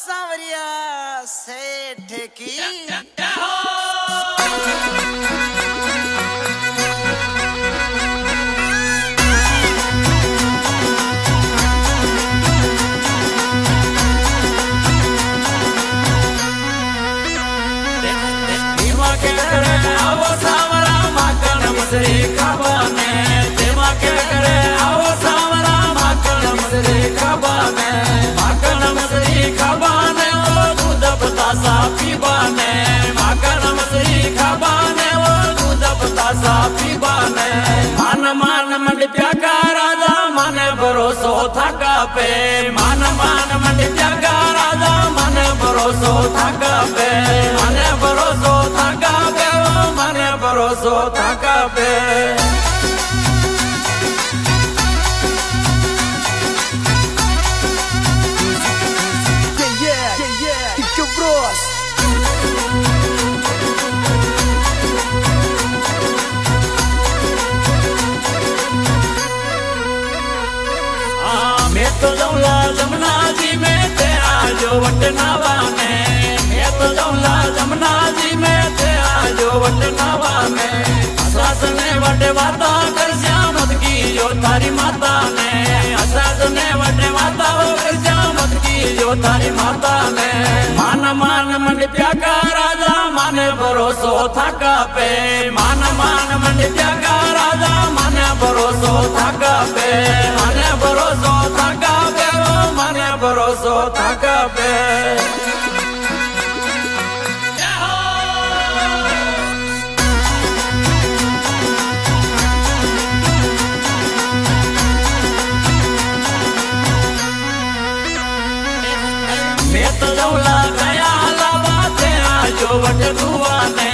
सांवरिया सेठ की मान मंड प्यागा राजा माने भरोसो थका पे मान मंड प्यागा राजा माने भरोसो थका पे माने भरोसो थका पे माने भरोसो थका पे तो जौला जमुना जी में ते आजो वट नावाने मैं तो जौला जमुना जी में ते आजो वट नावाने सास ने वटे वाता कर श्यामत की जो थारी माता ने सास ने वटे वाता कर श्यामत की जो थारी माता ने मान मंड प्यागा राजा माने भरोसो थका पे मान मंड प्यागा राजा माने भरोसो थका पे माने भरोसो थका पे माने भरोसो थका पे मैं तो जौला गया लावा ते आजो वट दुआने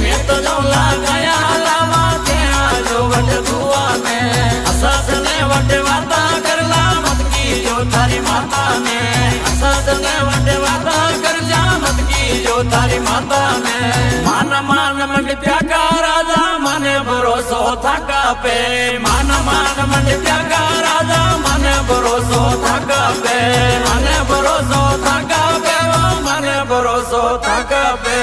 मैं तो जौला गया लावा ते आजो वट दुआने सास ने वटे वाता करला मत की जो थारी माता ने सास ने वटे वाता कर जा मत की जो थारी माता ने मान मंड प्यागा राजा माने भरोसो थका पे मान मंड प्यागा राजा माने भरोसो थका पे माने भरोसो थका पे माने भरोसो थका पे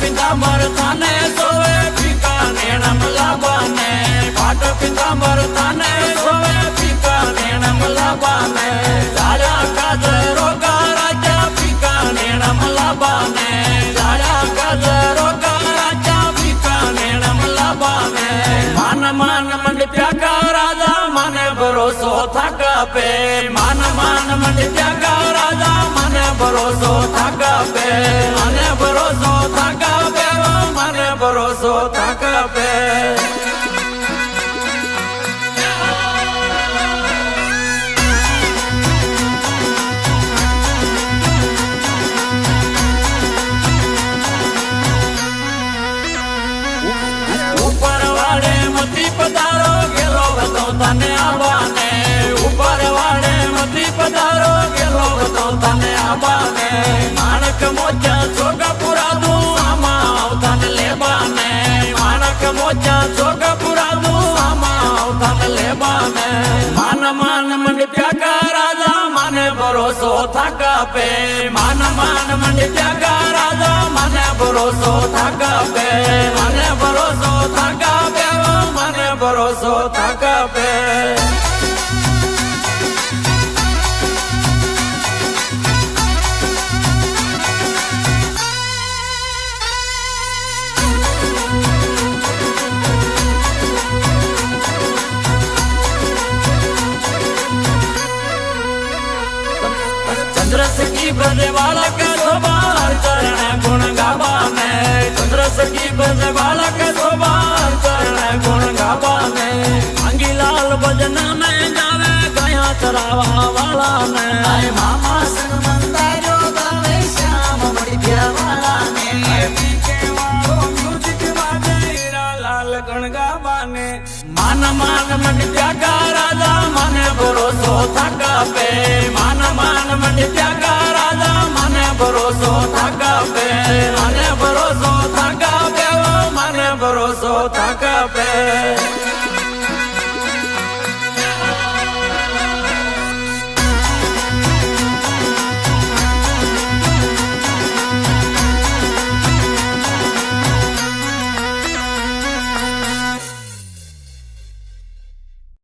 पितांबर थाने सोवे फीका नेणम लाबाने पाट पितांबर थाने सोवे फीका नेणम लाबाने जाड़ा काजरो का राजा फीका नेणम लाबाने जाड़ा काजरो का राजा फीका नेणम लाबाने मान मंड प्यागा राजा माने भरोसो थका पे मान मंड प्यागा राजा माने भरोसो थका पे माने भरोसो थका पे माने भरोसो थका पे ऊपर वाले मती पधारो गेलो तो तने आवाने ऊपर वाले मती पधारो गेलो तो तने आवाने माणक मोचा छोगा पुरा दू आमा अवतान लेबाने माणक मोचा छोगा पुरा दू आमा अवतान लेबाने मान मंड प्यागा राजा माने भरोसो थका पे मान मंड प्यागा राजा माने भरोसो थका पे माने भरोसो थका पे माने भरोसो थका पे चंद्रस की बजे वाला के सोबार चरण गुण गावाने चंद्रस की बजे वाला के सोबार चरण गुण गावाने अंगी लाल भजन में जावे गया चरावा वाला ने आए मामा संग मंदारो गावे श्याम बड़ी प्यार वाला ने पीके वालो म्यूजिक बाजे हीरा लाल गुण गावाने मान मंड प्यागा राजा माने થાકપે માન માન મંડી ત્યાગા રાજા મને ભરોસો થાકપે મને ભરોસો થાકપે મને ભરોસો થાકપે